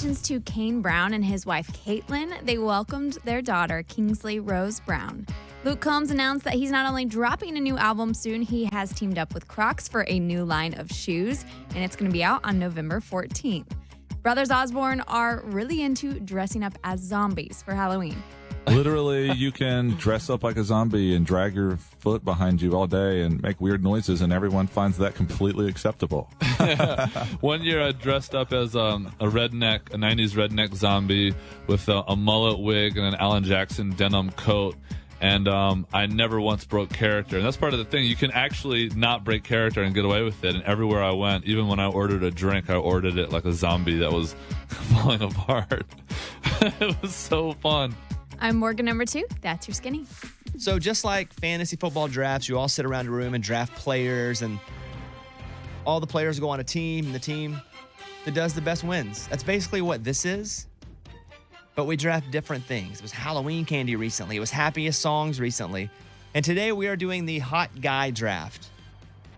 Congratulations to Kane Brown and his wife, Caitlin. They welcomed their daughter, Kingsley Rose Brown. Luke Combs announced that he's not only dropping a new album soon, he has teamed up with Crocs for a new line of shoes, and it's going to be out on November 14th. Brothers Osborne are really into dressing up as zombies for Halloween. Literally, you can dress up like a zombie and drag your foot behind you all day and make weird noises, and everyone finds that completely acceptable. One year I dressed up as a 90s redneck zombie with a mullet wig and an Alan Jackson denim coat. And I never once broke character. And that's part of the thing. You can actually not break character and get away with it. And everywhere I went, even when I ordered a drink, I ordered it like a zombie that was falling apart. It was so fun. I'm Morgan number 2. That's your skinny. So just like fantasy football drafts, you all sit around a room and draft players, and all the players go on a team, and the team that does the best wins. That's basically what this is. But we draft different things. It was Halloween candy recently. It was happiest songs recently. And today we are doing the hot guy draft.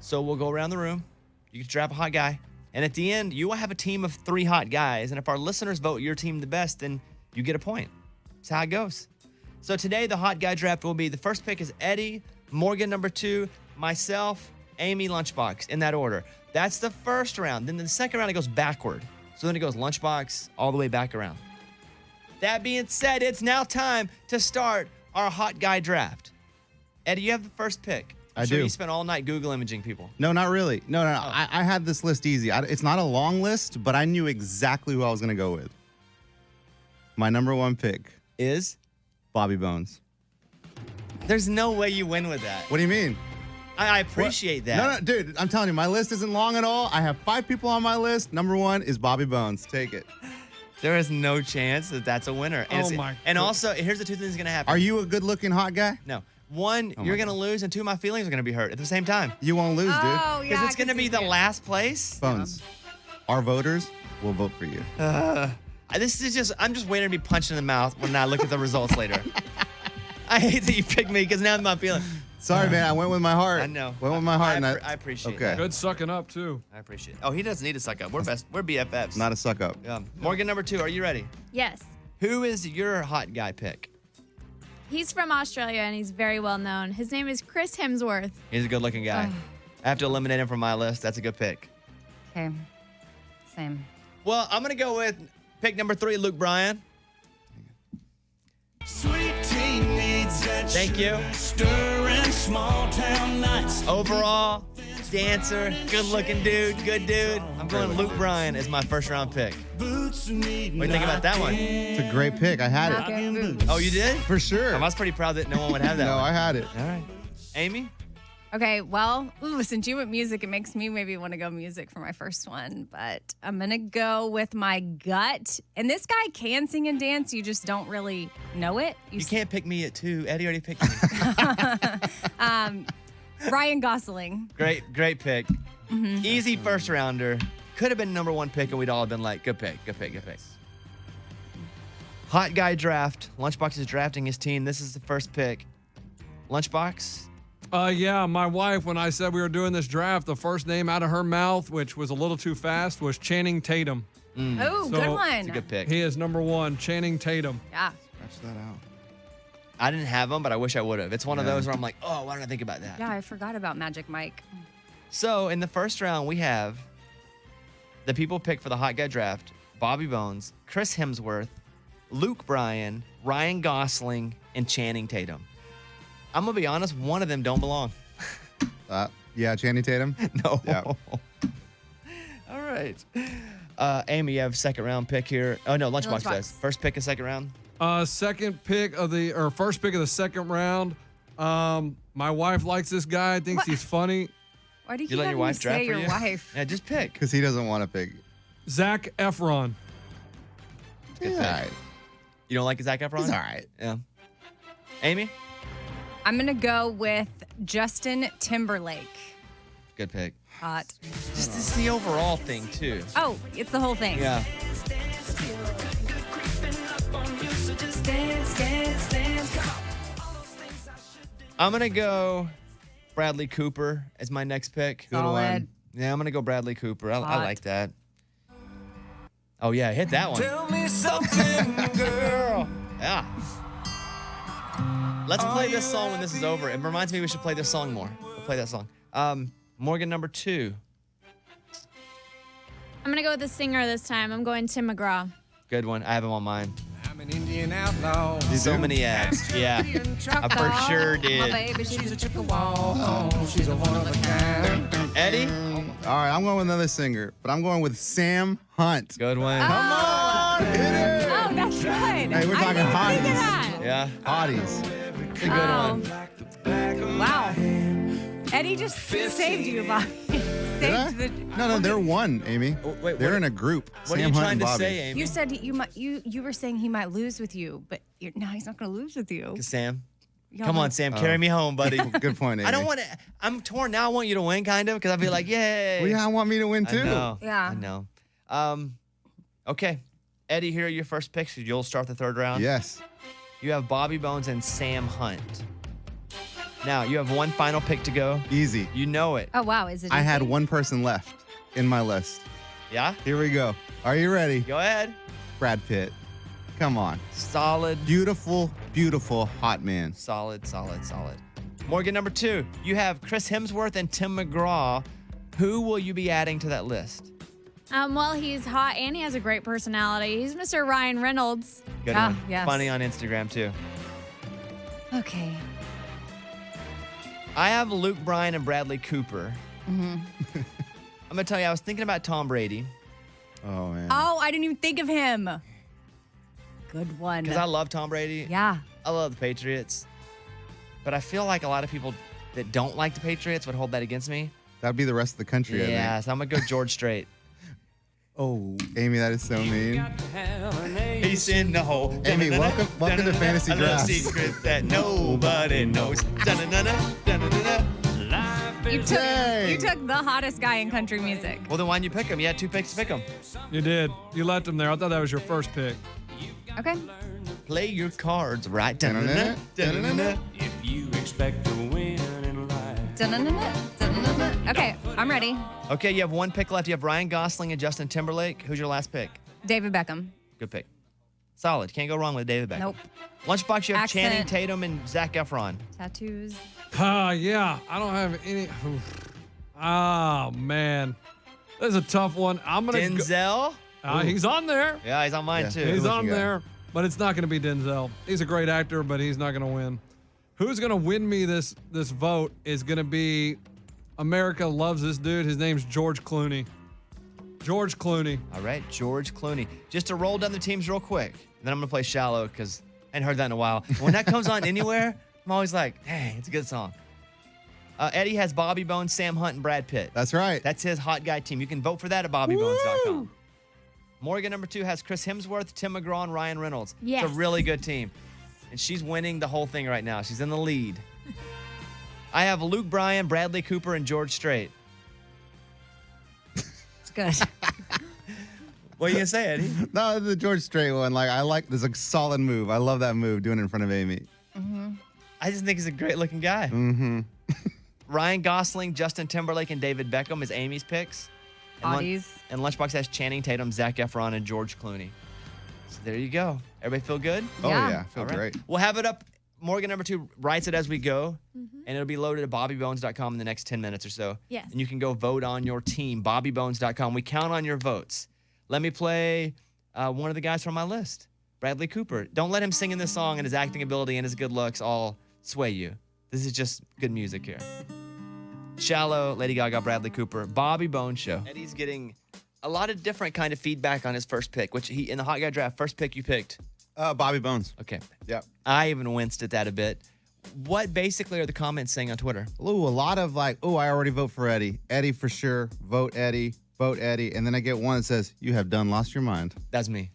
So we'll go around the room. You can draft a hot guy. And at the end, you will have a team of 3 hot guys. And if our listeners vote your team the best, then you get a point. That's how it goes. So today, the hot guy draft will be, the first pick is Eddie, Morgan number 2, myself, Amy, Lunchbox, in that order. That's the first round. Then the second round, it goes backward. So then it goes Lunchbox all the way back around. That being said, it's now time to start our hot guy draft. Eddie, you have the first pick. I do. You spent all night Google imaging people. No, not really. No. I had this list easy. It's not a long list, but I knew exactly who I was going to go with. My number 1 pick is Bobby Bones. There's no way you win with that. What do you mean? I appreciate that. No, dude, I'm telling you, my list isn't long at all. I have 5 people on my list. Number 1 is Bobby Bones. Take it. There is no chance that that's a winner. And also, here's the 2 things going to happen. Are you a good-looking hot guy? No. 1, you're going to lose, and 2, my feelings are going to be hurt at the same time. You won't lose, dude. Because it's going to be the last place. Bones. Our voters will vote for you. I'm just waiting to be punched in the mouth when I look at the results later. I hate that you picked me because now I'm not feeling. Sorry, man. I went with my heart. I know. Went with my heart. I appreciate that. Good sucking up, too. I appreciate it. Oh, he doesn't need to suck up. We're BFFs. Not a suck up. Morgan number 2, are you ready? Yes. Who is your hot guy pick? He's from Australia, and he's very well known. His name is Chris Hemsworth. He's a good-looking guy. I have to eliminate him from my list. That's a good pick. Okay. Same. Well, I'm going to go with pick number 3, Luke Bryan. Thank you. Overall, dancer, good-looking dude, good dude. I'm going Luke Bryan as my first-round pick. What do you think about that one? It's a great pick. I had it. Oh, you did? For sure. I was pretty proud that no one would have that No, one. I had it. All right. Amy? Okay, well, since you went music, it makes me maybe want to go music for my first one. But I'm going to go with my gut. And this guy can sing and dance. You just don't really know it. You can't pick me at 2. Eddie already picked me. Ryan Gosling. Great pick. Mm-hmm. Easy first rounder. Could have been number 1 pick, and we'd all have been like, good pick. Hot guy draft. Lunchbox is drafting his team. This is the first pick. Lunchbox? Yeah, my wife, when I said we were doing this draft, the first name out of her mouth, which was a little too fast, was Channing Tatum. Oh, good one. It's a good pick. He is number 1, Channing Tatum. Yeah. Scratch that out. I didn't have him, but I wish I would have. It's one of those where I'm like, oh, why didn't I think about that? Yeah, I forgot about Magic Mike. So in the first round, we have the people picked for the hot guy draft: Bobby Bones, Chris Hemsworth, Luke Bryan, Ryan Gosling, and Channing Tatum. I'm going to be honest, one of them don't belong. Yeah, Channing Tatum? No. Yeah. All right. Amy, you have second round pick here. Oh, no, Lunchbox does. First pick of second round. First pick of the second round. My wife likes this guy, thinks he's funny. Why do you You let keep your wife having draft to say for your you? wife? Yeah, just pick. Because he doesn't want to pick. Zac Efron. Good pick. All right. You don't like Zac Efron? He's all right. Yeah. Amy? I'm going to go with Justin Timberlake. Good pick. Hot. Just it's the overall thing, too. Oh, it's the whole thing. Yeah. I'm going to go Bradley Cooper as my next pick. Solid. Yeah, I'm going to go Bradley Cooper. I like that. Oh, yeah, hit that one. Tell me something, girl. Yeah. Let's play this song when this is over. It reminds me we should play this song more. We'll play that song. Morgan, number 2. I'm going to go with the singer this time. I'm going Tim McGraw. Good one. I have him on mine. I'm an Indian outlaw. So many ads. Yeah. I for sure My did. baby, she's a Oh, she's a one of a kind. Eddie? All right, I'm going with another singer, but I'm going with Sam Hunt. Good one. Come on, hit it. Oh, that's good. Hey, we're I talking didn't think of hotties. that. Yeah. Hotties. It's a good one. Wow. Eddie just saved you, Bobby. Did I? Saved the. No, they're one, Amy. wait, they're what- in a group. What Sam are you Hunt trying and to Bobby. say, Amy? You said you might. You were saying he might lose with you, but now he's not going to lose with you. Sam. Y'all Come on, might- Sam. Carry me home, buddy. Good point, Amy. I don't want to. I'm torn now. I want you to win, kind of, because I'd be like, yay. Well, yeah, I want me to win I too. know. Yeah. I know. Okay. Eddie, here are your first picks. You'll start the third round. Yes. You have Bobby Bones and Sam Hunt. Now, you have one final pick to go. Easy. You know it. Oh wow, is it? I had easy? one person left in my list. Yeah? Here we go. Are you ready? Go ahead. Brad Pitt. Come on. Solid. Beautiful, beautiful, hot man. Solid. Morgan, number 2. You have Chris Hemsworth and Tim McGraw. Who will you be adding to that list? Well, he's hot and he has a great personality. He's Mr. Ryan Reynolds. Good Ah, one. yes. Funny on Instagram, too. Okay. I have Luke Bryan and Bradley Cooper. Mm-hmm. I'm going to tell you, I was thinking about Tom Brady Oh, man. Oh, I didn't even think of him. Good one. because I love Tom Brady. Yeah. I love the Patriots. But I feel like a lot of people that don't like the Patriots would hold that against me. That'd be the rest of the country, I Yeah, think. so I'm going to go George Strait. Oh, Amy, that is so mean. He's in the hole. Amy, welcome to Fantasy A little Drafts. secret that nobody knows. You took the hottest guy in country music. Well, then why didn't you pick him? You had 2 picks to pick him. You did. You left him there. I thought that was your first pick. Okay. Play your cards right. Dun-dun-dun, dun-dun-dun. If you expect to win in life. Dun-dun-dun-dun, dun-dun-dun-dun. Okay, I'm ready. Okay, you have 1 pick left. You have Ryan Gosling and Justin Timberlake. Who's your last pick? David Beckham. Good pick. Solid. Can't go wrong with David Beckham. Nope. Lunchbox, you have Accent. Channing Tatum and Zac Efron. Tattoos. Yeah. I don't have any. Oh, man. That's a tough one. I'm going to Denzel. He's on there. Yeah, he's on mine Yeah. too. He's Good on looking guy. there, but it's not going to be Denzel. He's a great actor, but he's not going to win. Who's going to win me this vote is going to be America loves this dude. His name's George Clooney. George Clooney. All right, George Clooney. Just to roll down the teams real quick. Then I'm going to play Shallow because I hadn't heard that in a while. When that comes on anywhere, I'm always like, hey, it's a good song. Eddie has Bobby Bones, Sam Hunt, and Brad Pitt. That's right. That's his hot guy team. You can vote for that at bobbybones.com. Morgan, number 2, has Chris Hemsworth, Tim McGraw, and Ryan Reynolds. Yes. It's a really good team. And she's winning the whole thing right now. She's in the lead. I have Luke Bryan, Bradley Cooper, and George Strait. It's good. What are you going to say, Eddie? No, the George Strait one. I like this. A solid move. I love that move. Doing it in front of Amy. I just think he's a great looking guy. Mm-hmm. Ryan Gosling, Justin Timberlake, and David Beckham is Amy's picks. And Hotties. and Lunchbox has Channing Tatum, Zac Efron, and George Clooney. So there you go. Everybody feel good? Oh, Yeah. yeah. Feel All right. great. We'll have it up. Morgan, number 2, writes it as we go, and it'll be loaded at bobbybones.com in the next 10 minutes or so. Yes. And you can go vote on your team, bobbybones.com. We count on your votes. Let me play one of the guys from my list, Bradley Cooper. Don't let him singing this song and his acting ability and his good looks all sway you. This is just good music here. Shallow, Lady Gaga, Bradley Cooper, Bobby Bones Show. Eddie's getting a lot of different kind of feedback on his first pick, which he in the Hot Guy Draft, first pick you picked. Bobby Bones. Okay. Yep. I even winced at that a bit. What basically are the comments saying on Twitter? Ooh, a lot of I already vote for Eddie. Eddie for sure. Vote Eddie. Vote Eddie. And then I get one that says, you have done lost your mind. That's me.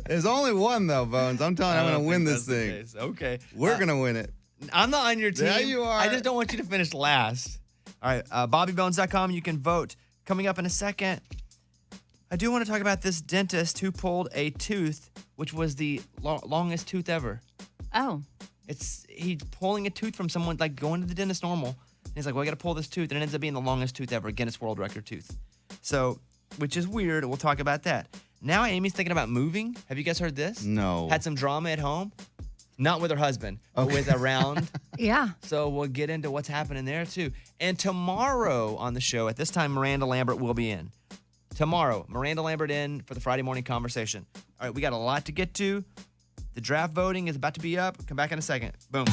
There's only one, though, Bones. I'm telling you, I'm going to win this thing. Okay. We're going to win it. I'm not on your team. Yeah, you are. I just don't want you to finish last. All right. BobbyBones.com. You can vote. Coming up in a second, I do want to talk about this dentist who pulled a tooth, which was the longest tooth ever. Oh. He's pulling a tooth from someone, like going to the dentist normal. And he's like, well, I got to pull this tooth. And it ends up being the longest tooth ever, Guinness World Record tooth. So which is weird. We'll talk about that. Now Amy's thinking about moving. Have you guys heard this? No. Had some drama at home. Not with her husband, but with around. Yeah. So we'll get into what's happening there too. And tomorrow on the show, at this time, Miranda Lambert will be in. Tomorrow, Miranda Lambert in for the Friday morning conversation. All right, we got a lot to get to. The draft voting is about to be up. Come back in a second. Boom.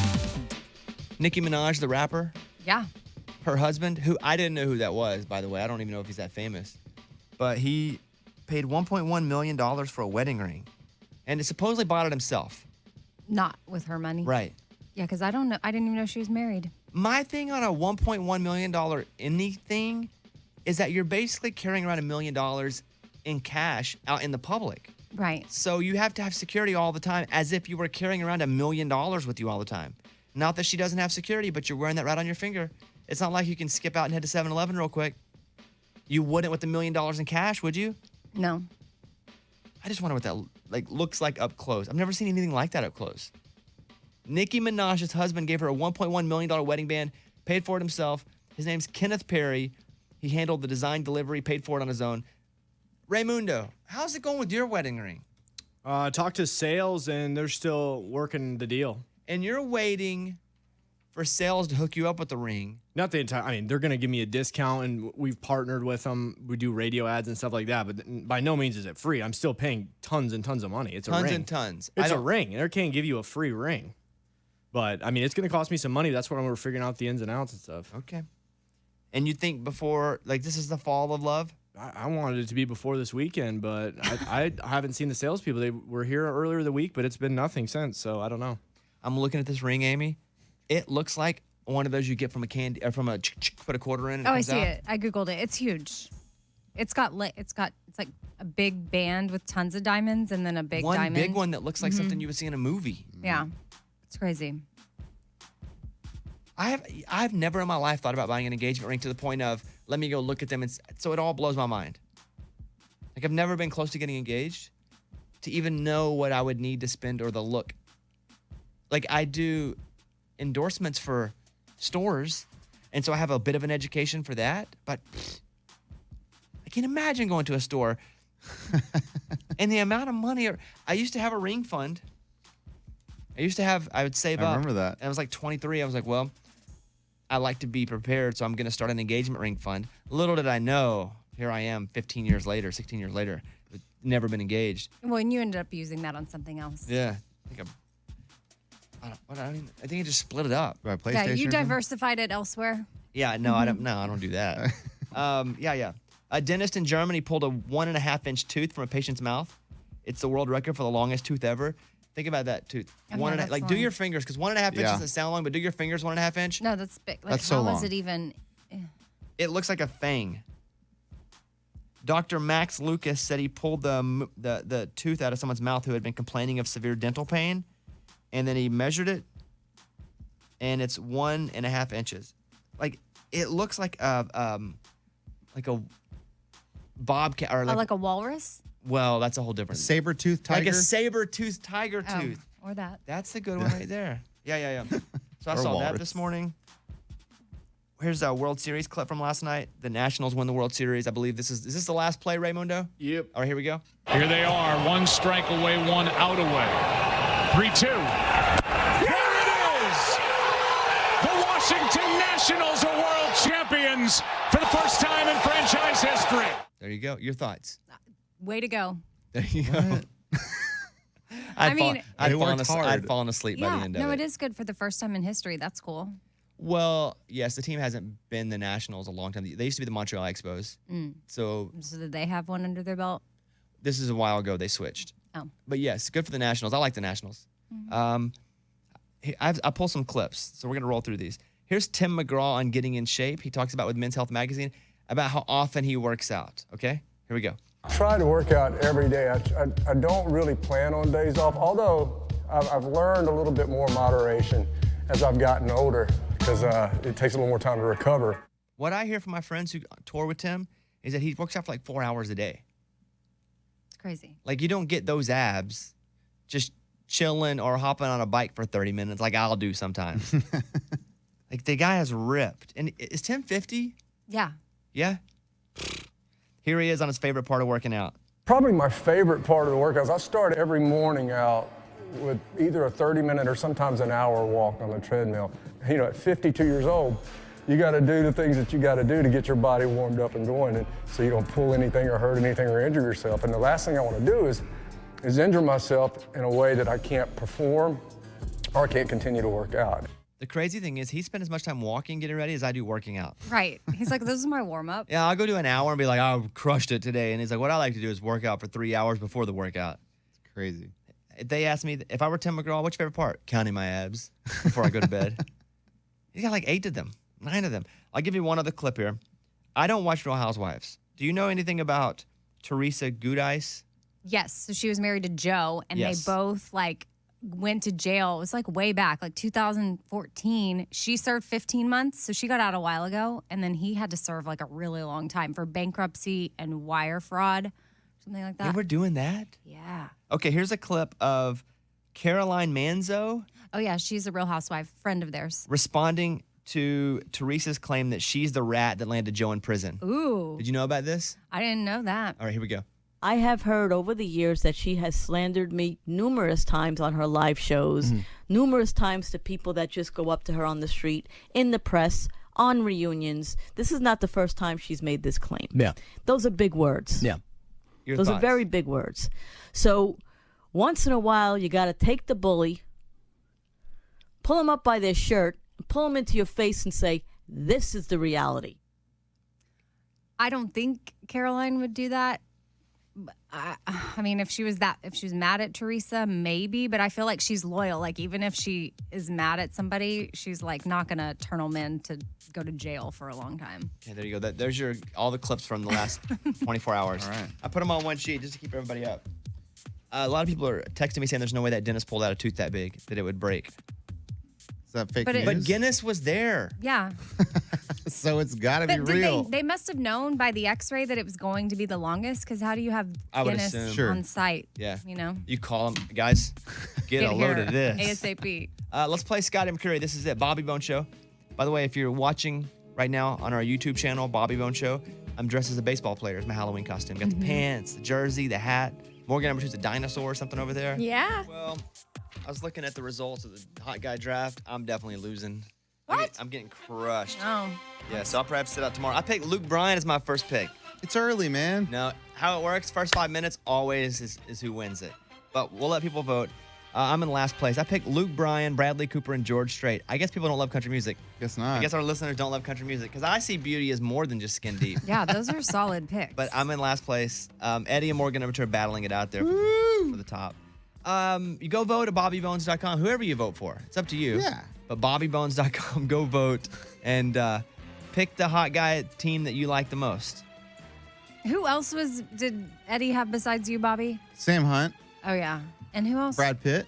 Nicki Minaj, the rapper, Yeah. her husband, who I didn't know who that was, by the way. I don't even know if he's that famous. But he paid $1.1 million for a wedding ring. And supposedly bought it himself. Not with her money. Right. Yeah, because I don't know. I didn't even know she was married. My thing on a $1.1 million anything is that you're basically carrying around $1 million in cash out in the public. Right. So you have to have security all the time, as if you were carrying around $1 million with you all the time. Not that she doesn't have security, but you're wearing that right on your finger. It's not like you can skip out and head to 7-Eleven real quick. You wouldn't with $1 million in cash, would you? No. I just wonder what that looks like up close. I've never seen anything like that up close. Nicki Minaj's husband gave her a $1.1 million wedding band, paid for it himself. His name's Kenneth Perry. He handled the design, delivery, paid for it on his own. Raymundo, how's it going with your wedding ring? Talked to sales, and they're still working the deal. And you're waiting for sales to hook you up with the ring. Not the entire. I mean, they're gonna give me a discount, and we've partnered with them. We do radio ads and stuff like that. But by no means is it free. I'm still paying tons and tons of money. It's a ring. Tons and tons. It's a ring. They can't give you a free ring. But I mean, it's gonna cost me some money. That's what we're figuring out the ins and outs and stuff. Okay. And you think before, this is the fall of love? I wanted it to be before this weekend, but I haven't seen the salespeople. They were here earlier the week, but it's been nothing since. So I don't know. I'm looking at this ring, Amy. It looks like one of those you get from a candy or from a put a quarter in. And I comes see out. it. I googled it. It's huge. It's like a big band with tons of diamonds and then a big One diamond. big one that looks like something you would see in a movie. Yeah. It's crazy. I've never in my life thought about buying an engagement ring to the point of let me go look at them, and so it all blows my mind. I've never been close to getting engaged to even know what I would need to spend or the look. I do endorsements for stores, and so I have a bit of an education for that, but I can't imagine going to a store and the amount of money. I used to have a ring fund. I would save up. I remember that. And I was like 23. I was like, well, I like to be prepared, so I'm going to start an engagement ring fund. Little did I know, here I am 15 years later, 16 years later, never been engaged. Well, and you ended up using that on something else. Yeah. I think I just split it up. By PlayStation. Yeah, you or something? diversified it elsewhere. Yeah, no, I don't do that. Yeah. A dentist in Germany pulled a 1.5-inch tooth from a patient's mouth. It's the world record for the longest tooth ever. Think about that tooth. That's do long. your fingers, because 1.5 inches doesn't sound long, but do your fingers 1.5 inch. No, that's big. That's so how is long. it even? It looks like a fang. Dr. Max Lucas said he pulled the tooth out of someone's mouth who had been complaining of severe dental pain, and then he measured it, and it's 1.5 inches. It looks like a bobcat or like a walrus? Well, that's a whole different. Saber-toothed tiger. Like a saber-toothed tiger Oh, tooth. or that. That's the good one right there. Yeah. So I Or saw that walrus. this morning. Here's a World Series clip from last night. The Nationals win the World Series. I believe is this the last play, Raymundo? Yep. All right, here we go. Here they are, one strike away, one out away. 3-2. Here it is! The Washington Nationals are world champions for the first time in franchise history. There you go. Your thoughts. Way to go. There you go. I'd worked hard. fallen asleep by the Yeah, end of no, it. it is good for the first time in history. That's cool. Well, yes, the team hasn't been the Nationals a long time. They used to be the Montreal Expos. So So did they have one under their belt? this is a while ago they switched. Oh. But yes, good for the Nationals. I like the Nationals. I pull some clips, so we're going to roll through these. Here's Tim McGraw on getting in shape. He talks about with Men's Health Magazine about how often he works out. Okay, here we go. Try to work out every day. I don't really plan on days off, although I've learned a little bit more moderation as I've gotten older because it takes a little more time to recover. What I hear from my friends who tour with Tim is that he works out for like 4 hours a day. It's crazy. You don't get those abs just chilling or hopping on a bike for 30 minutes like I'll do sometimes. The guy is ripped. And is Tim 50? Yeah. Yeah? Here he is on his favorite part of working out. Probably my favorite part of the workouts, I start every morning out with either a 30-minute or sometimes an hour walk on the treadmill. You know, at 52 years old, you got to do the things that you got to do to get your body warmed up and going, and so you don't pull anything or hurt anything or injure yourself. And the last thing I want to do is injure myself in a way that I can't perform or I can't continue to work out. The crazy thing is he spent as much time walking, getting ready as I do working out. Right. He's like, this is my warm up. Yeah, I'll go do an hour and be like, I crushed it today. And he's like, what I like to do is work out for 3 hours before the workout. It's crazy. If they asked me, if I were Tim McGraw, what's your favorite part? Counting my abs before I go to bed. He's got like 8 of them, 9 of them. I'll give you one other clip here. I don't watch Real Housewives. Do you know anything about Teresa Giudice? Yes. So she was married to Joe, and Yes. they both like went to jail. It was like way back, like 2014. She served 15 months, so she got out a while ago, and then he had to serve like a really long time for bankruptcy and wire fraud, something like that. They were doing that? Yeah. Okay, here's a clip of Caroline Manzo Oh yeah, she's a Real Housewife, friend of theirs. responding to Teresa's claim that she's the rat that landed Joe in prison. Ooh, Did you know about this? I didn't know that. All right, here we go. I have heard over the years that she has slandered me numerous times on her live shows, numerous times to people that just go up to her on the street, in the press, on reunions. This is not the first time she's made this claim. Yeah. Those are big words. Yeah. Your Those are thoughts? very big words. So once in a while, you got to take the bully, pull him up by their shirt, pull him into your face and say, this is the reality. I don't think Caroline would do that. I mean, if she was mad at Teresa, maybe, but I feel like she's loyal. Like, even if she is mad at somebody, she's like not going to turn them in to go to jail for a long time. Okay, there you go. There's all the clips from the last 24 hours. All right. I put them on one sheet just to keep everybody up. A lot of people are texting me saying there's no way that Dennis pulled out a tooth that big that it would break. Is that fake But news? But Guinness was there. Yeah. So it's got to be But real. they must have known by the x-ray that it was going to be the longest, because how do you have I would Guinness assume. Sure. on site? Yeah. You know? You call them, guys, get a load here of this. ASAP. Let's play Scott and Curry. This is it, Bobby Bone Show. By the way, if you're watching right now on our YouTube channel, Bobby Bone Show, I'm dressed as a baseball player. It's my Halloween costume. Got the pants, the jersey, the hat. Morgan number 2's a dinosaur or something over there. Yeah. Well, I was looking at the results of the hot guy draft. I'm definitely losing. What? I'm getting crushed. Oh. Yeah, so I'll perhaps sit out tomorrow. I picked Luke Bryan as my first pick. It's early, man. No, how it works, first 5 minutes always is who wins it. But we'll let people vote. I'm in last place. I picked Luke Bryan, Bradley Cooper, and George Strait. I guess people don't love country music. Guess not. I guess our listeners don't love country music because I see beauty as more than just skin deep. Yeah, those are solid picks. But I'm in last place. Eddie and Morgan number 2 are battling it out there for the top. You go vote at bobbybones.com, whoever you vote for. It's up to you. Yeah. But bobbybones.com, go vote and pick the hot guy team that you like the most. Who else did Eddie have besides you, Bobby? Sam Hunt, Oh, yeah. And who else? Brad Pitt.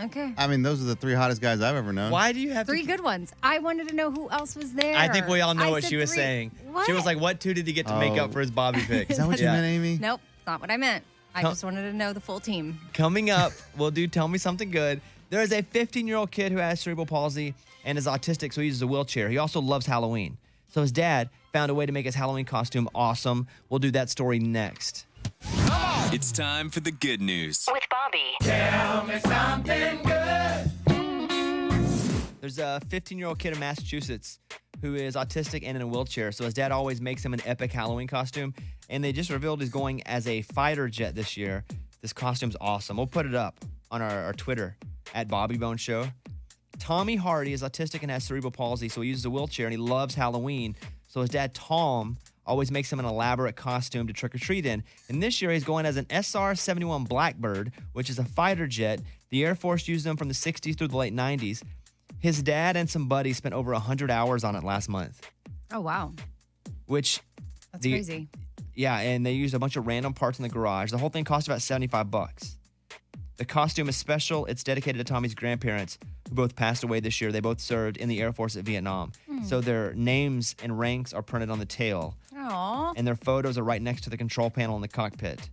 Okay. I mean, those are the 3 hottest guys I've ever known. Why do you have 3 good ones. I wanted to know who else was there. I think we all know I what said she was 3. saying. What? She was like, what 2 did he get to make up for his Bobby pick? Is that what you meant, Amy? Nope, it's not what I meant. I Come- just wanted to know the full team. Coming up, we'll do Tell Me Something Good. There is a 15-year-old kid who has cerebral palsy and is autistic, so he uses a wheelchair. He also loves Halloween. So his dad found a way to make his Halloween costume awesome. We'll do that story next. It's time for the good news. With Bobby. Tell me something good. There's a 15-year-old kid in Massachusetts who is autistic and in a wheelchair, so his dad always makes him an epic Halloween costume, and they just revealed he's going as a fighter jet this year. This costume's awesome. We'll put it up on our Twitter at Bobby Bone Show. Tommy Hardy is autistic and has cerebral palsy, so he uses a wheelchair, and he loves Halloween. So his dad, Tom, always makes him an elaborate costume to trick-or-treat in. And this year, he's going as an SR-71 Blackbird, which is a fighter jet. The Air Force used them from the 60s through the late 90s. His dad and some buddies spent over 100 hours on it last month, Oh, wow. which... That's crazy. Yeah, and they used a bunch of random parts in the garage. The whole thing cost about $75. The costume is special. It's dedicated to Tommy's grandparents, who both passed away this year. They both served in the Air Force at Vietnam. So their names and ranks are printed on the tail, Aw. and their photos are right next to the control panel in the cockpit.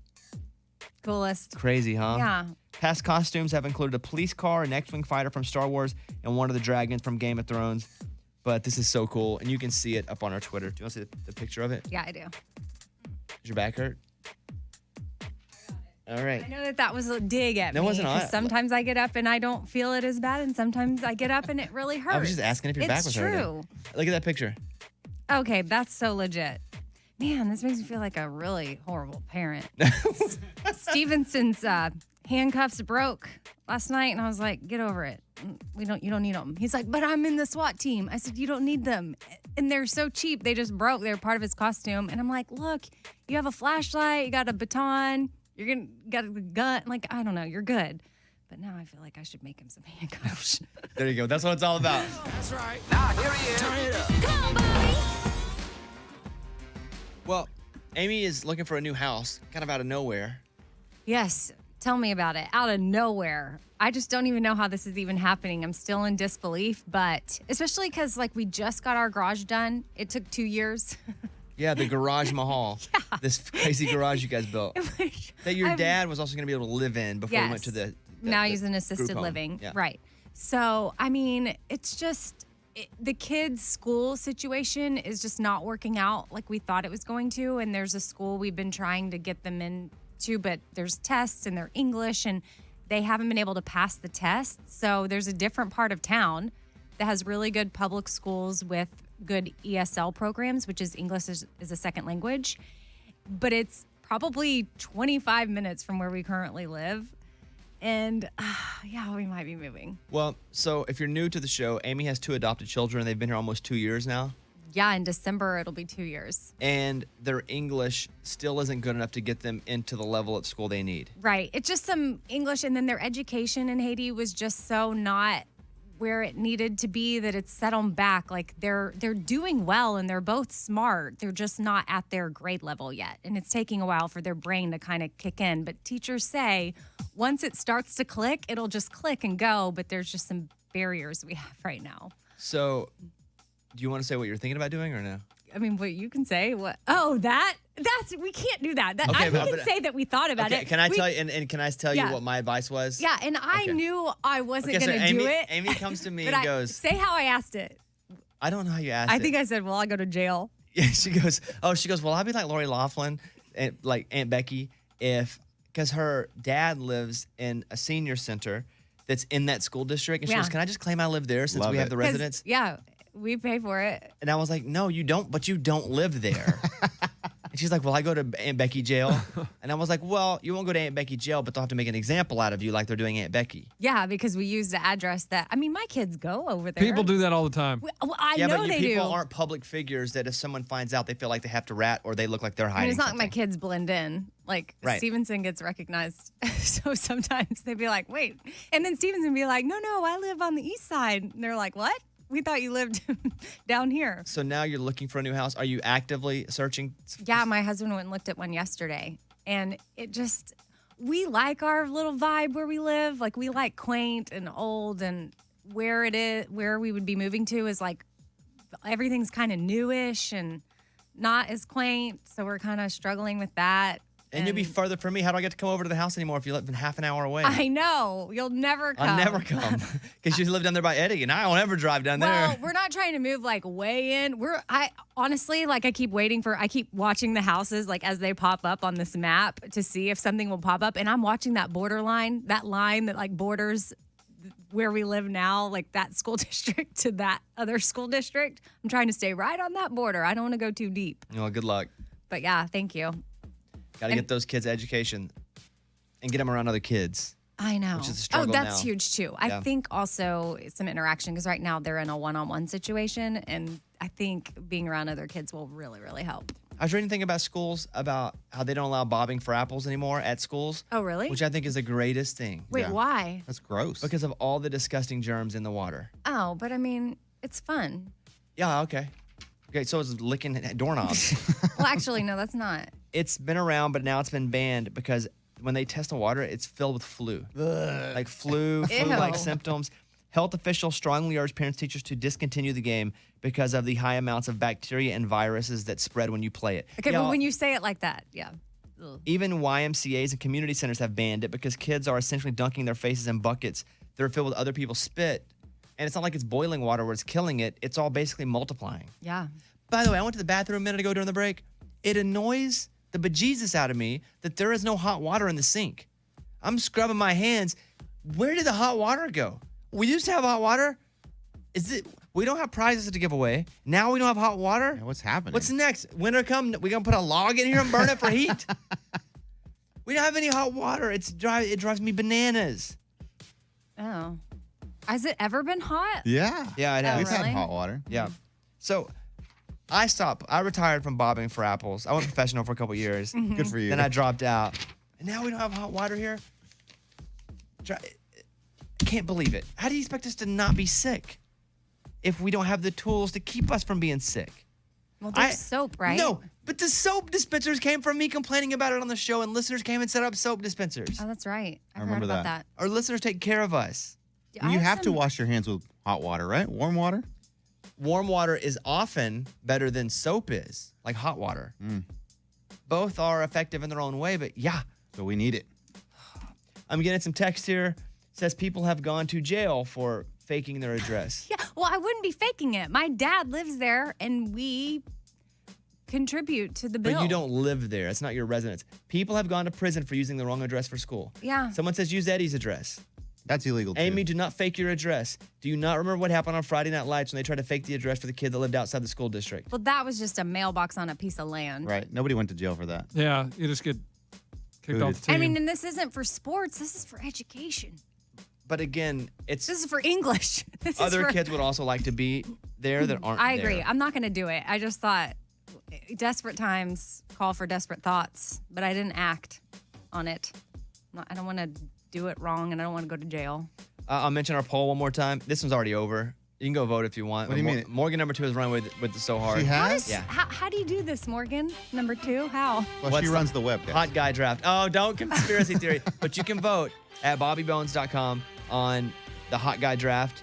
Coolest. Crazy, huh? Yeah. Past costumes have included a police car, an X-Wing fighter from Star Wars, and one of the dragons from Game of Thrones. But this is so cool, and you can see it up on our Twitter. Do you want to see the picture of it? Yeah, I do. Does your back hurt? All right. I know that was a dig at me. No, it wasn't. 'Cause sometimes I get up and I don't feel it as bad, and sometimes I get up and it really hurts. I was just asking if your back was hurting. It's true. Look at that picture. Okay, that's so legit. Man, this makes me feel like a really horrible parent. Stevenson's handcuffs broke last night, and I was like, "Get over it. You don't need them." He's like, "But I'm in the SWAT team." I said, "You don't need them, and they're so cheap. They just broke. They're part of his costume." And I'm like, "Look, you have a flashlight, you got a baton, got a gun. Like, I don't know, you're good." But now I feel like I should make him some handcuffs. There you go. That's what it's all about. That's right. Now here he is. Turn it up. Come on, Bobby. Well, Amy is looking for a new house, kind of out of nowhere. Yes, tell me about it. Out of nowhere. I just don't even know how this is even happening. I'm still in disbelief, but especially because like we just got our garage done. It took 2 years. Yeah, the garage mahal. Yeah. This crazy garage you guys built. That your dad was also going to be able to live in before he went to the now he's in assisted group home. living. Yeah. Right. So, I mean, it's just the kids' school situation is just not working out like we thought it was going to. And there's a school we've been trying to get them into, but there's tests and they're English and they haven't been able to pass the test. So there's a different part of town that has really good public schools with good ESL programs, which is English is a second language. But it's probably 25 minutes from where we currently live. And yeah, we might be moving. Well, so if you're new to the show, Amy has 2 adopted children. They've been here almost 2 years now. Yeah, in December, it'll be 2 years. And their English still isn't good enough to get them into the level at school they need. Right. It's just some English. And then their education in Haiti was just so not where it needed to be that it's set them back. Like they're doing well and they're both smart. They're just not at their grade level yet. And it's taking a while for their brain to kind of kick in. But teachers say once it starts to click, it'll just click and go. But there's just some barriers we have right now. So do you want to say what you're thinking about doing or no? I mean, what you can say, what? Oh, we can't do that. Okay, we can say that we thought about it. Can I tell you, and can I tell you Yeah. what my advice was? Yeah, and I knew I wasn't going to so do it. Amy comes to me but and goes, say how I asked it. I don't know how you asked it. I think I said, well, I'll go to jail. Yeah, she goes, well, I'll be like Lori Laughlin, and like Aunt Becky, because her dad lives in a senior center that's in that school district. And she goes, can I just claim I live there since we have the residence? Yeah, we pay for it. And I was like, no, you don't, but you don't live there. And she's like, well, I go to Aunt Becky jail. And I was like, well, you won't go to Aunt Becky jail, but they'll have to make an example out of you like they're doing Aunt Becky. Yeah, because we used the address that, I mean, my kids go over there. People do that all the time. Well, I yeah, know but they people do. aren't public figures that if someone finds out, they feel like they have to rat or they look like they're hiding I mean, it's not something. like my kids blend in. Like, Right. Stevenson gets recognized. So sometimes they'd be like, wait. And then Stevenson would be like, no, I live on the east side. And they're like, what? We thought you lived down here. So now you're looking for a new house. Are you actively searching? Yeah, my husband went and looked at one yesterday. And it just, we like our little vibe where we live. Like, we like quaint and old. And where we would be moving to is like, everything's kind of newish and not as quaint. So we're kind of struggling with that. And you'll be further from me. How do I get to come over to the house anymore if you live in half an hour away? I know. You'll never come. I'll never come because you live down there by Eddie, and I don't ever drive down Well, there. we're not trying to move like way in. I honestly, like, I keep watching the houses like as they pop up on this map to see if something will pop up. And I'm watching that borderline, that line that like borders where we live now, like that school district to that other school district. I'm trying to stay right on that border. I don't want to go too deep. Well, good luck. But yeah, thank you. Got to get those kids education and get them around other kids. I know. Which is a struggle that's now. huge too. Yeah. I think also some interaction because right now they're in a one-on-one situation, and I think being around other kids will really, really help. I was reading anything about schools about how they don't allow bobbing for apples anymore at schools. Oh, really? Which I think is the greatest thing. Wait, why? That's gross. Because of all the disgusting germs in the water. Oh, but I mean, it's fun. Yeah, okay. Okay, so it's licking doorknobs. Well, actually, no, that's not. It's been around, but now it's been banned because when they test the water, it's filled with flu. Like flu-like Ew. symptoms. Health officials strongly urge parents teachers to discontinue the game because of the high amounts of bacteria and viruses that spread when you play it. Okay, Y'all, but when you say it like that, yeah. Ugh. even YMCAs and community centers have banned it because kids are essentially dunking their faces in buckets that are filled with other people's spit. And it's not like it's boiling water where it's killing it. It's all basically multiplying. Yeah. By the way, I went to the bathroom a minute ago during the break. It annoys the bejesus out of me that there is no hot water in the sink. I'm scrubbing my hands. Where did the hot water go? We used to have hot water. We don't have prizes to give away. Now we don't have hot water. Yeah, what's happening? What's next? Winter come, we gonna put a log in here and burn it for heat? We don't have any hot water. It drives me bananas. Oh. Has it ever been hot? Yeah. Yeah, it has. We've really? had hot water. Yeah. So I stopped. I retired from bobbing for apples. I went professional for a couple years. Good for you. Then I dropped out. And now we don't have hot water here. I can't believe it. How do you expect us to not be sick if we don't have the tools to keep us from being sick? Well, there's soap, right? No, but the soap dispensers came from me complaining about it on the show, and listeners came and set up soap dispensers. Oh, that's right. I remember heard about that. that. Our listeners take care of us. You have to wash your hands with hot water, right? Warm water? Warm water is often better than soap is, like hot water. Both are effective in their own way, but yeah. So we need it. I'm getting some text here. Says people have gone to jail for faking their address. Yeah, well, I wouldn't be faking it. My dad lives there, and we contribute to the bill. But you don't live there. It's not your residence. People have gone to prison for using the wrong address for school. Yeah. Someone says use Eddie's address. That's illegal, too. Amy, do not fake your address. Do you not remember what happened on Friday Night Lights when they tried to fake the address for the kid that lived outside the school district? Well, that was just a mailbox on a piece of land. Right. Nobody went to jail for that. Yeah, you just get kicked off the team. I mean, and this isn't for sports. This is for education. But again, This is for English. This other is for, kids would also like to be there that aren't I agree. there. I'm not going to do it. I just thought desperate times call for desperate thoughts, but I didn't act on it. I don't want to do it wrong, and I don't want to go to jail. I'll mention our poll one more time. This one's already over. You can go vote if you want. What do you mean? Morgan number 2 is running with So Hard. She has? Yeah. How do you do this, Morgan? Number 2? How? Well, she runs the web, guys. Hot guy draft. Oh, don't conspiracy theory. But you can vote at bobbybones.com on the hot guy draft.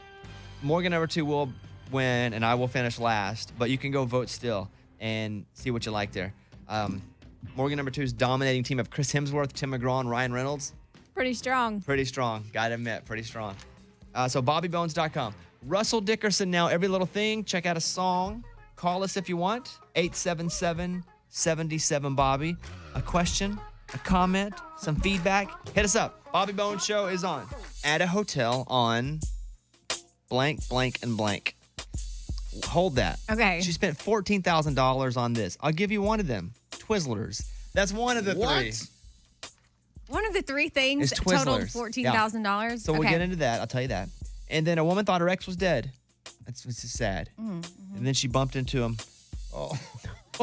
Morgan number 2 will win, and I will finish last. But you can go vote still and see what you like there. Morgan number 2's dominating team of Chris Hemsworth, Tim McGraw, and Ryan Reynolds. Pretty strong. Pretty strong. Gotta admit, pretty strong. So bobbybones.com. Russell Dickerson, Now Every Little Thing. Check out a song. Call us if you want. 877-77-Bobby. A question, a comment, some feedback. Hit us up. Bobby Bones Show is on. At a hotel on blank, blank, and blank. Hold that. Okay. She spent $14,000 on this. I'll give you one of them. Twizzlers. That's one of the three. One of the 3 things It's totaled Twizzlers. $14,000. So we'll get into that. I'll tell you that. And then a woman thought her ex was dead. That's what's just sad. And then she bumped into him. Oh.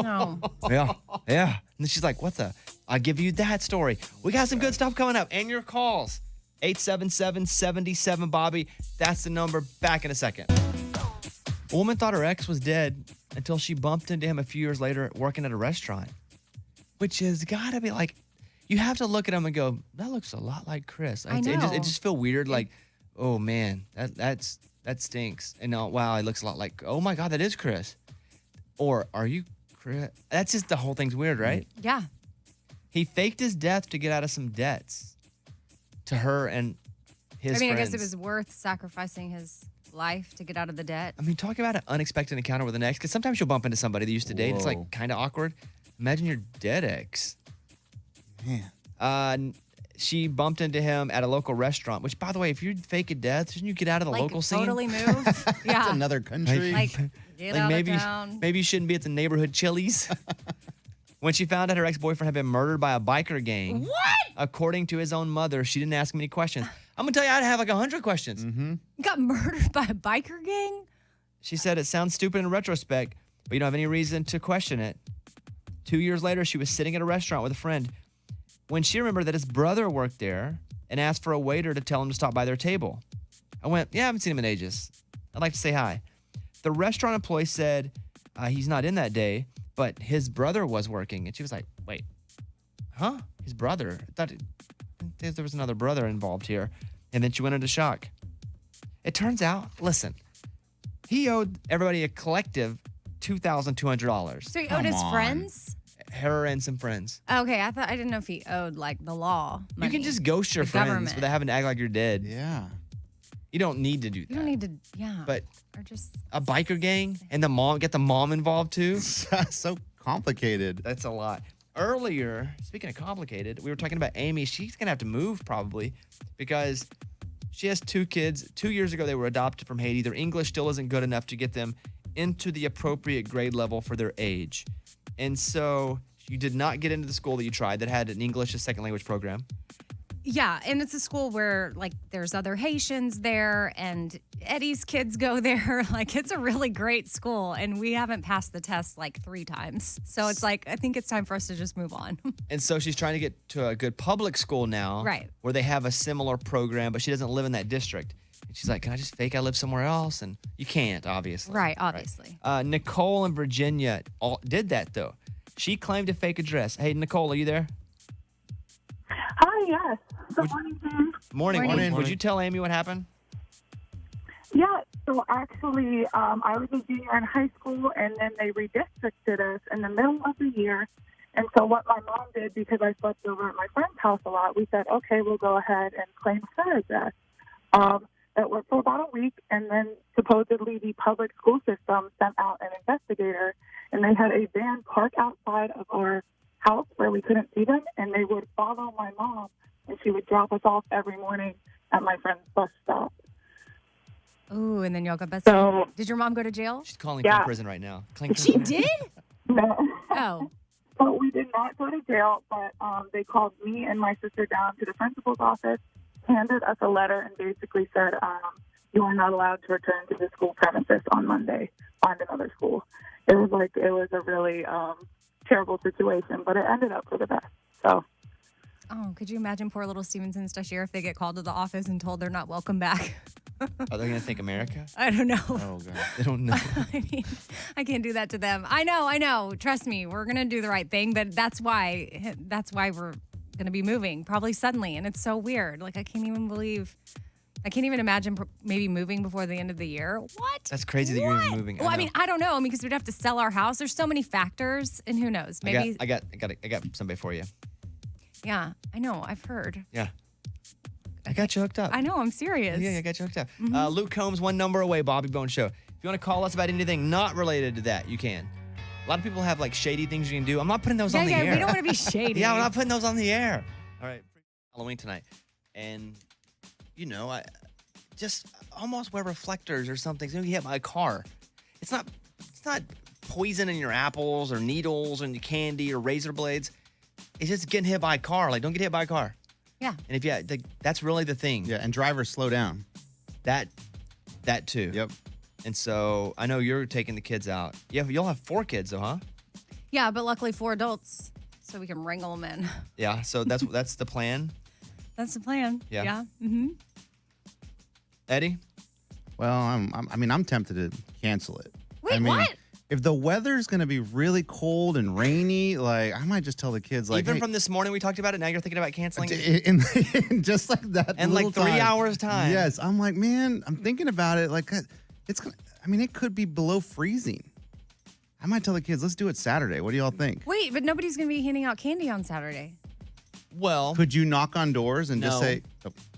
No. Yeah. And then she's like, what the? I'll give you that story. We got some good stuff coming up. And your calls. 877-77-Bobby. That's the number. Back in a second. A woman thought her ex was dead until she bumped into him a few years later working at a restaurant. Which has got to be like, you have to look at him and go, that looks a lot like Chris. I know. It just feel weird. Like, oh man, that stinks. And now, wow, it looks a lot like, oh my God, that is Chris. Or are you Chris? That's just the whole thing's weird, right? Yeah. He faked his death to get out of some debts to her and his I friends. guess it was worth sacrificing his life to get out of the debt. I mean, talk about an unexpected encounter with an ex, because sometimes you'll bump into somebody that you used to date. It's Whoa. like kind of awkward. Imagine your dead ex. Man. She bumped into him at a local restaurant, which, by the way, if you fake a death, shouldn't you get out of the local scene? Totally move. It's Yeah. another country. Like, get out maybe, of town. maybe you shouldn't be at the neighborhood Chili's. When she found out her ex-boyfriend had been murdered by a biker gang, What? according to his own mother, she didn't ask him any questions. I'm going to tell you, I'd have like 100 questions. You got murdered by a biker gang? She said it sounds stupid in retrospect, but you don't have any reason to question it. 2 years later, she was sitting at a restaurant with a friend when she remembered that his brother worked there and asked for a waiter to tell him to stop by their table. I went, yeah, I haven't seen him in ages. I'd like to say hi. The restaurant employee said he's not in that day, but his brother was working. And she was like, wait, huh? His brother? I thought there was another brother involved here. And then she went into shock. It turns out, listen, he owed everybody a collective $2,200. So he owed his friends? Her and some friends. Okay, I didn't know if he owed like the law. You can just ghost your The friends government. without having to act like you're dead. Yeah. You don't need to do that. You don't need to, yeah. But or just a biker gang and get the mom involved too. So complicated. That's a lot. earlier, speaking of complicated, we were talking about Amy. She's going to have to move probably because she has 2 kids. 2 years ago, they were adopted from Haiti. Their English still isn't good enough to get them into the appropriate grade level for their age. And so you did not get into the school that you tried that had an English as second language program. Yeah, and it's a school where, like, there's other Haitians there, and Eddie's kids go there. Like, it's a really great school, and we haven't passed the test, like, 3 times. So it's like, I think it's time for us to just move on. And so she's trying to get to a good public school now. Right. Where they have a similar program, but she doesn't live in that district. And she's like, can I just fake I live somewhere else? And you can't, obviously. Right, obviously. Nicole in Virginia did that, though. She claimed a fake address. Hey, Nicole, are you there? Hi, yes. Good morning, James. Morning. Would you tell Amy what happened? Yeah, so actually, I was a junior in high school, and then they redistricted us in the middle of the year. And so what my mom did, because I slept over at my friend's house a lot, we said, okay, we'll go ahead and claim her address. That worked for about a week, and then supposedly the public school system sent out an investigator, and they had a van park outside of our house where we couldn't see them, and they would follow my mom, and she would drop us off every morning at my friend's bus stop. Ooh, and then y'all got busted. So, did your mom go to jail? She's calling from prison right now. She did? No. Oh. So we did not go to jail, but they called me and my sister down to the principal's office, handed us a letter, and basically said, you are not allowed to return to the school premises on Monday. Find another school. It was a really terrible situation, but it ended up for the best. So. Oh, could you imagine poor little Stevenson and Stashier if they get called to the office and told they're not welcome back? Are they going to think America? I don't know. Oh, God. They don't know. I mean, I can't do that to them. I know. Trust me, we're going to do the right thing, but that's why we're going to be moving, probably suddenly. And it's so weird. Like, I can't even imagine maybe moving before the end of the year. What? That's crazy that you're even moving. Well, I mean, I don't know, because we'd have to sell our house. There's so many factors, and who knows? Maybe I got somebody for you. Yeah, I know. I've heard. Yeah. I got you hooked up. I know. I'm serious. Yeah, I got you hooked up. Luke Combs, one number away, Bobby Bone Show. If you want to call us about anything not related to that, you can. A lot of people have, like, shady things you can do. I'm not putting those on the air. We don't want to be shady. Yeah, I'm not putting those on the air. All right. Halloween tonight. And, I just almost wear reflectors or something. So you hit my car. It's not poison in your apples or needles and candy or razor blades. It's just getting hit by a car. Like, don't get hit by a car. Yeah. And that's really the thing. Yeah, and drivers slow down. That too. Yep. And so I know you're taking the kids out. Yeah, you'll have 4 kids though, huh? Yeah, but luckily 4 adults, so we can wrangle them in. Yeah. So that's the plan. That's the plan. Yeah. Mm-hmm. Eddie? Well, I'm tempted to cancel it. Wait, what? If the weather's going to be really cold and rainy, like, I might just tell the kids, like, even hey, from this morning we talked about it, now you're thinking about canceling? in just like that. And like 3 hours time. Yes. I'm like, man, I'm thinking about it. Like, it could be below freezing. I might tell the kids, let's do it Saturday. What do y'all think? Wait, but nobody's going to be handing out candy on Saturday. Well. Could you knock on doors and just say,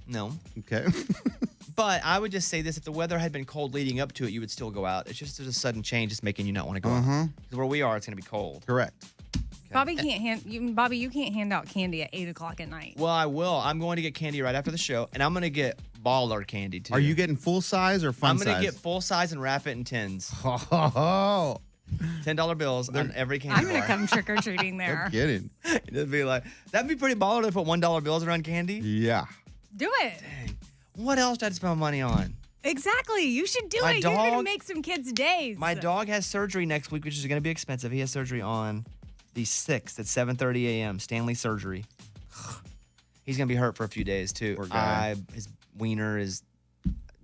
No. Okay. But I would just say this: if the weather had been cold leading up to it, you would still go out. It's just there's a sudden change that's making you not want to go out. Because where we are, it's going to be cold. Correct. Bobby you can't hand out candy at 8:00 at night. Well, I will. I'm going to get candy right after the show, and I'm going to get baller candy too. Are you getting full size or fun size? I'm going to get full size and wrap it in tins. Oh. $10 bills on every candy I'm bar. going to come trick or treating there. No kidding. It'd be like, that'd be pretty baller to put $1 bills around candy. Yeah. Do it. Dang. What else did I spend money on? Exactly. You should do it. You're going to make some kids' days. My dog has surgery next week, which is going to be expensive. He has surgery on the 6th at 7:30 a.m. Stanley surgery. He's going to be hurt for a few days, too. Poor guy. His wiener, his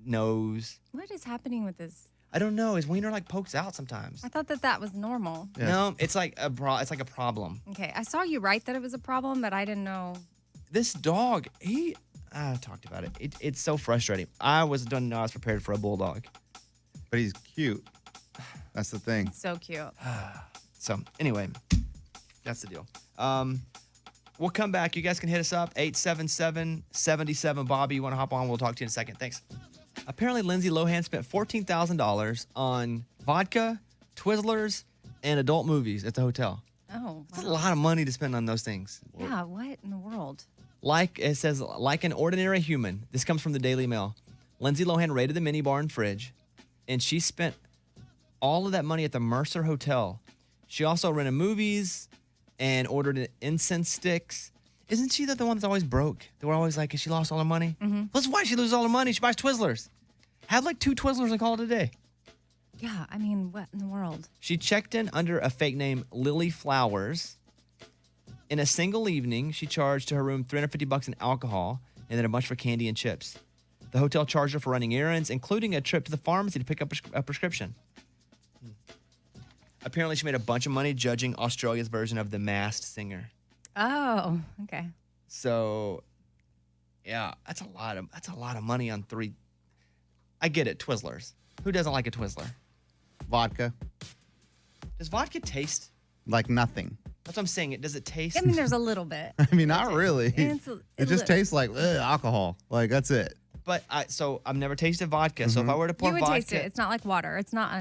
nose. What is happening with this? I don't know. His wiener, like, pokes out sometimes. I thought that was normal. Yeah. No, it's like a problem. Okay. I saw you write that it was a problem, but I didn't know. This dog, I talked about it. It's so frustrating. I didn't know I was prepared for a bulldog. But he's cute. That's the thing. So cute. So, anyway, that's the deal. We'll come back. You guys can hit us up, 877-77-BOBBY. You want to hop on? We'll talk to you in a second. Thanks. Apparently, Lindsay Lohan spent $14,000 on vodka, Twizzlers, and adult movies at the hotel. Oh. Oh, That's a lot of money to spend on those things. yeah. What in the world? Like it says, like an ordinary human. This comes from the Daily Mail. Lindsay Lohan raided the minibar and fridge, and she spent all of that money at the Mercer Hotel. She also rented movies and ordered incense sticks. Isn't she the one that's always broke? They were always like, she lost all her money? Mm-hmm. That's why she loses all her money. She buys Twizzlers. Have like 2 Twizzlers and call it a day. Yeah, I mean, what in the world? She checked in under a fake name, Lily Flowers. In a single evening, she charged to her room $350 in alcohol and then a bunch for candy and chips. The hotel charged her for running errands, including a trip to the pharmacy to pick up a prescription. Apparently, she made a bunch of money judging Australia's version of The Masked Singer. Oh, okay. So, yeah, that's a lot of money on 3. I get it, Twizzlers. Who doesn't like a Twizzler? Vodka. Does vodka taste? Like nothing. That's what I'm saying. Does it taste? I mean, there's a little bit. I mean, not really. It's It just tastes like alcohol. Like, that's it. But so I've never tasted vodka. So if I were to pour You would vodka, taste it. It's not like water. It's not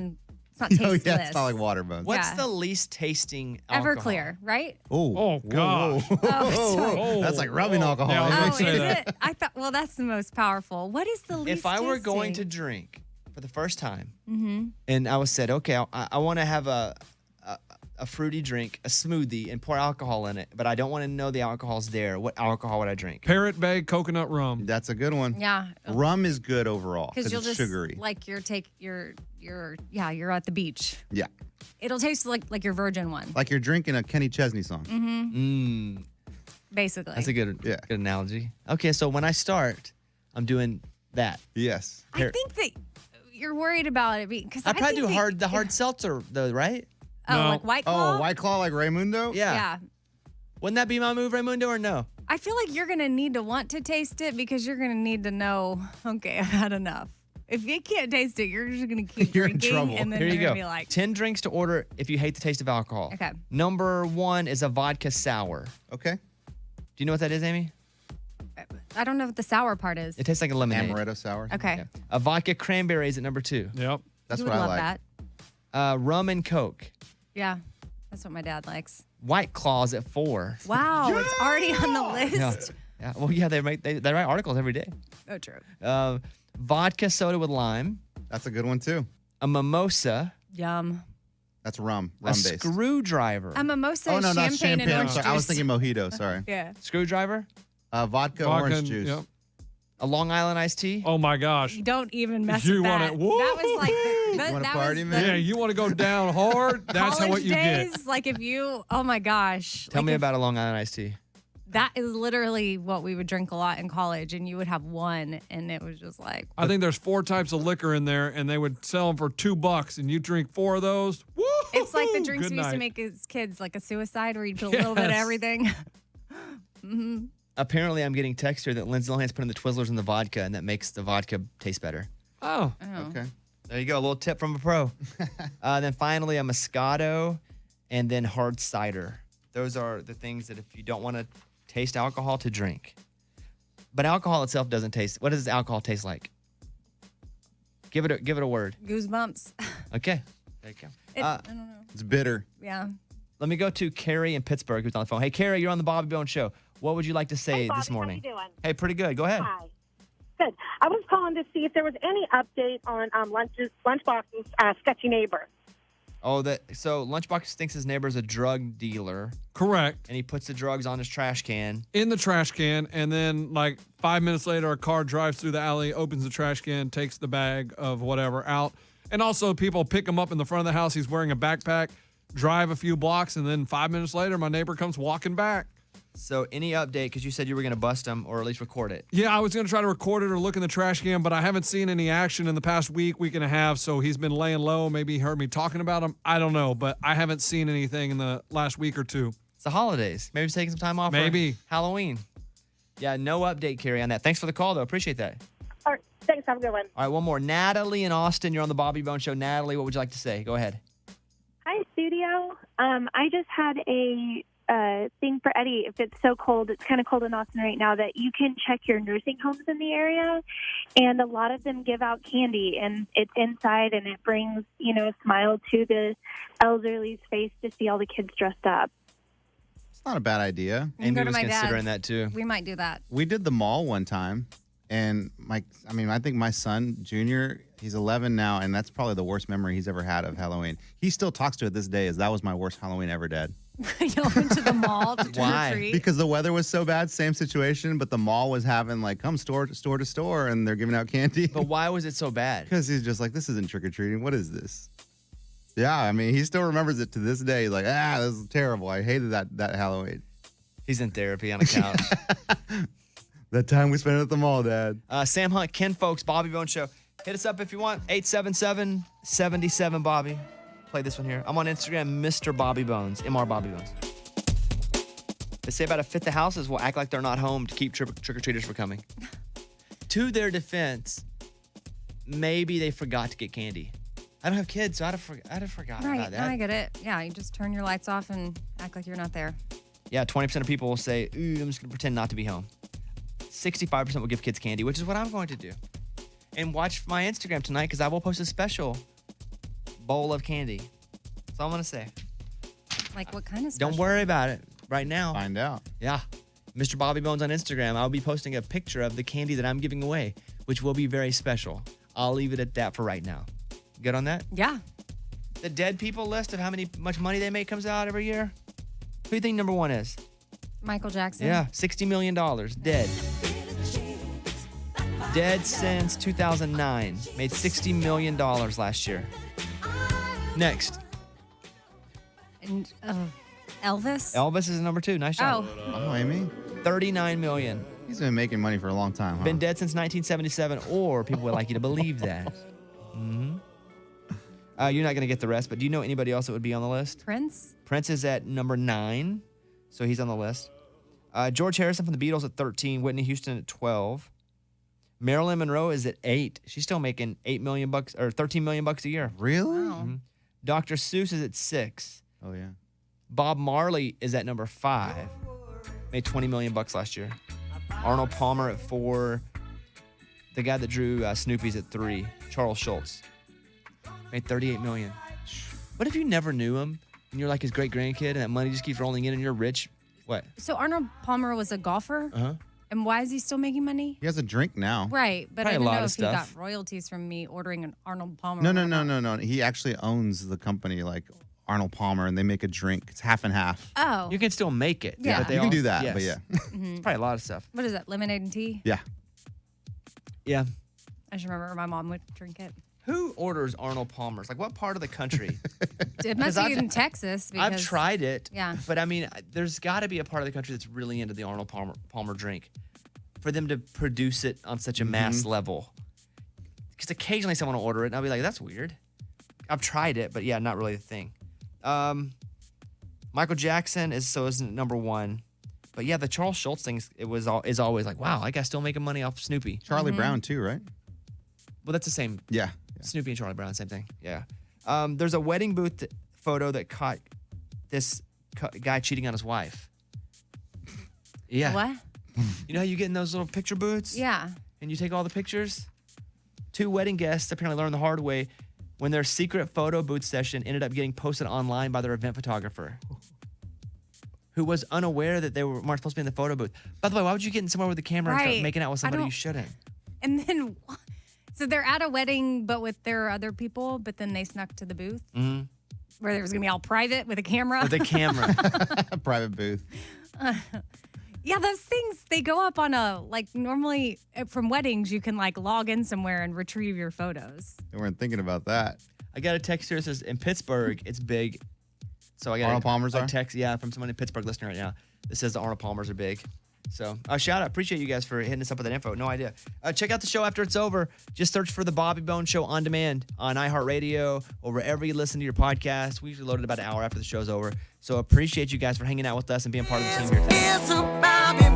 tasteless. Oh, yeah, it's not like water bones. what's Yeah. the least tasting alcohol? Everclear, right? Oh, gosh. sorry. That's like rubbing alcohol. Yeah, I was Oh, gonna is say that. it? I thought. Well, that's the most powerful. What is the least? If I were going to tasting? drink for the first time, Mm-hmm. and I was said, okay, I want to have a fruity drink, a smoothie, and pour alcohol in it, but I don't want to know the alcohol's there. What alcohol would I drink? Parrot Bay coconut rum. That's a good one. Yeah. Rum is good overall Because because you'll it's just sugary. like you're at the beach. Yeah. It'll taste like your virgin one. Like you're drinking a Kenny Chesney song. Mm-hmm. Basically. That's a good analogy. Okay, so when I start, I'm doing that. Yes. I think that you're worried about it because I probably do the hard seltzer though, right? Oh, like White Claw? Oh, White Claw like Raymundo? Yeah. Wouldn't that be my move, Raymundo, or no? I feel like you're gonna need to want to taste it because you're gonna need to know. Okay, I've had enough. If you can't taste it, you're just gonna keep You're in drinking, trouble. and then Here you're you gonna go. be like, 10 drinks to order if you hate the taste of alcohol. Okay. Number 1 is a vodka sour. Okay. Do you know what that is, Amy? I don't know what the sour part is. It tastes like a lemonade. Amaretto sour. Okay. A vodka cranberry is at number 2. Yep. That's You what would I love like. that. Rum and Coke. Yeah, that's what my dad likes. White Claw's at 4. Wow, it's already on the list. Yeah. Well, yeah, they write articles every day. Oh, true. Vodka soda with lime. That's a good one too. A mimosa. Yum. That's rum A based. screwdriver. A mimosa, Oh no, champagne, not champagne. and I'm orange sorry. juice. I was thinking mojito. Sorry. Yeah. Screwdriver. Vodka, orange juice. Yep. A Long Island iced tea. Oh my gosh. Don't even mess You with want that. it? Woo! That was like You want to party, man? Yeah, you want to go down hard? That's college what you days. get. Like if you, oh my gosh. Tell Like me if- about a Long Island iced tea. That is literally what we would drink a lot in college, and you would have one, and it was just like, I think there's 4 types of liquor in there, and they would sell them for $2, and you drink 4 of those. Woo! it's like the drinks Good we used to night. make as kids, like a suicide, where you put a little bit of Yes. everything. hmm Apparently, I'm getting text here that Lindsay Lohan's putting the Twizzlers in the vodka, and that makes the vodka taste better. Oh. Okay. There you go. A little tip from a pro. Then finally, a Moscato, and then hard cider. Those are the things that if you don't want to taste alcohol, to drink. But alcohol itself doesn't taste. What does alcohol taste like? Give it a word. Goosebumps. Okay. There you go. I don't know. It's bitter. Yeah. Let me go to Carrie in Pittsburgh, who's on the phone. Hey, Carrie, you're on the Bobby Bone Show. What would you like to say this morning? How you doing? Hey, pretty good. Go ahead. Hi. Good. I was calling to see if there was any update on Lunchbox's sketchy neighbor. Oh, so Lunchbox thinks his neighbor's a drug dealer. Correct. And he puts the drugs on his trash can. In the trash can, and then like 5 minutes later, a car drives through the alley, opens the trash can, takes the bag of whatever out. And also, people pick him up in the front of the house. He's wearing a backpack, drive a few blocks, and then 5 minutes later, my neighbor comes walking back. So any update, because you said you were going to bust him or at least record it. Yeah, I was going to try to record it or look in the trash can, but I haven't seen any action in the past week and a half, so he's been laying low. Maybe he heard me talking about him. I don't know, but I haven't seen anything in the last week or two. It's the holidays. Maybe he's taking some time off Maybe. for Halloween. Yeah, no update, Carrie, on that. Thanks for the call, though. Appreciate that. All right. Thanks. Have a good one. All right, one more. Natalie in Austin, you're on the Bobby Bone Show. Natalie, what would you like to say? Go ahead. Hi, studio. I just had a thing for Eddie. If it's so cold, it's kind of cold in Austin right now, that you can check your nursing homes in the area, and a lot of them give out candy, and it's inside, and it brings, a smile to the elderly's face to see all the kids dressed up. Not a bad idea. You can go Amy to was my considering dad's. that too. We might do that. We did the mall one time, and I think my son, Junior, he's 11 now, and that's probably the worst memory he's ever had of Halloween. He still talks to it this day as that was my worst Halloween ever, Dad. Y'all went to the mall to Why? trick or treat. Because the weather was so bad, same situation, but the mall was having like, come store to store, and they're giving out candy. But why was it so bad? Because he's just like, this isn't trick-or-treating. What is this? Yeah, I mean, he still remembers it to this day. He's like, this is terrible. I hated that Halloween. He's in therapy on a couch. That time we spent at the mall, Dad. Sam Hunt, Ken Folks, Bobby Bones Show. Hit us up if you want. 877-77-BOBBY. Play this one here. I'm on Instagram, Mr. Bobby Bones, Mr. Bobby Bones. They say about a fifth of houses will act like they're not home to keep trick-or-treaters from coming. To their defense, maybe they forgot to get candy. I don't have kids, so I'd have forgotten Right, about no, that. I get it. Yeah, you just turn your lights off and act like you're not there. Yeah, 20% of people will say, ooh, I'm just going to pretend not to be home. 65% will give kids candy, which is what I'm going to do. And watch my Instagram tonight because I will post a special bowl of candy. That's all I'm going to say. Like what kind of special? Don't worry about it right now. Find out. Yeah. Mr. Bobby Bones on Instagram. I'll be posting a picture of the candy that I'm giving away, which will be very special. I'll leave it at that for right now. Good on that? Yeah. The dead people list of how much money they make comes out every year. Who do you think number one is? Michael Jackson. Yeah, $60 million. Dead. Dead since 2009. Made $60 million last year. Next. And Elvis. Elvis is number 2. Nice job. Oh, Amy. $39 million. He's been making money for a long time, huh? Been dead since 1977, or people would like you to believe that. Mm-hmm. You're not going to get the rest, but do you know anybody else that would be on the list? Prince. Prince is at number 9, so he's on the list. George Harrison from the Beatles at 13, Whitney Houston at 12. Marilyn Monroe is at 8. She's still making $8 million or $13 million a year. Really? Wow. Mm-hmm. Dr. Seuss is at 6. Oh, yeah. Bob Marley is at number 5. Made $20 million last year. Arnold Palmer at 4. The guy that drew Snoopy's at 3. Charles Schultz. Made $38 million. What if you never knew him and you're like his great grandkid and that money just keeps rolling in and you're rich? What? So Arnold Palmer was a golfer? Uh-huh. And why is he still making money? He has a drink now. Right, but Probably I a didn't lot know of if stuff. he got royalties from me ordering an Arnold Palmer. No. He actually owns the company, like Arnold Palmer, and they make a drink. It's half and half. Oh. You can still make it. Yeah. but they You can do also- that, yes. but yeah. It's probably a lot of stuff. What is that, lemonade and tea? Yeah. Yeah. I just remember my mom would drink it. Who orders Arnold Palmer's? Like, what part of the country? It must 'Cause be in Texas. I've because- tried it. Yeah. But I mean, there's got to be a part of the country that's really into the Arnold Palmer drink for them to produce it on such a mass level. Because occasionally someone will order it and I'll be like, that's weird. I've tried it, but yeah, not really the thing. Michael Jackson is number 1. But yeah, the Charles Schultz thing is always like, wow, I guy still making money off Snoopy. Charlie Brown, too, right? Well, that's the same. Yeah. Snoopy and Charlie Brown, same thing. Yeah. There's a wedding booth photo that caught this guy cheating on his wife. Yeah. What? You know how you get in those little picture booths? Yeah. And you take all the pictures? 2 wedding guests apparently learned the hard way when their secret photo booth session ended up getting posted online by their event photographer, who was unaware that they weren't supposed to be in the photo booth. By the way, why would you get in somewhere with a camera and start Right. making out with I somebody you don't- shouldn't? And then, so they're at a wedding, but with their other people, but then they snuck to the booth Mm-hmm. where it was going to be all private with a camera. With a camera. A private booth. Yeah, those things, they go up on normally from weddings, you can log in somewhere and retrieve your photos. They weren't thinking about that. I got a text here that says in Pittsburgh it's big. So I got Arnold Palmer's a are? text, from someone in Pittsburgh listening right now that says the Arnold Palmers are big. So shout out. Appreciate you guys for hitting us up with that info. No idea. Check out the show after it's over. Just search for the Bobby Bones Show on demand on iHeartRadio or wherever you listen to your podcast. We usually load it about an hour after the show's over. So appreciate you guys for hanging out with us and being part of the team here today.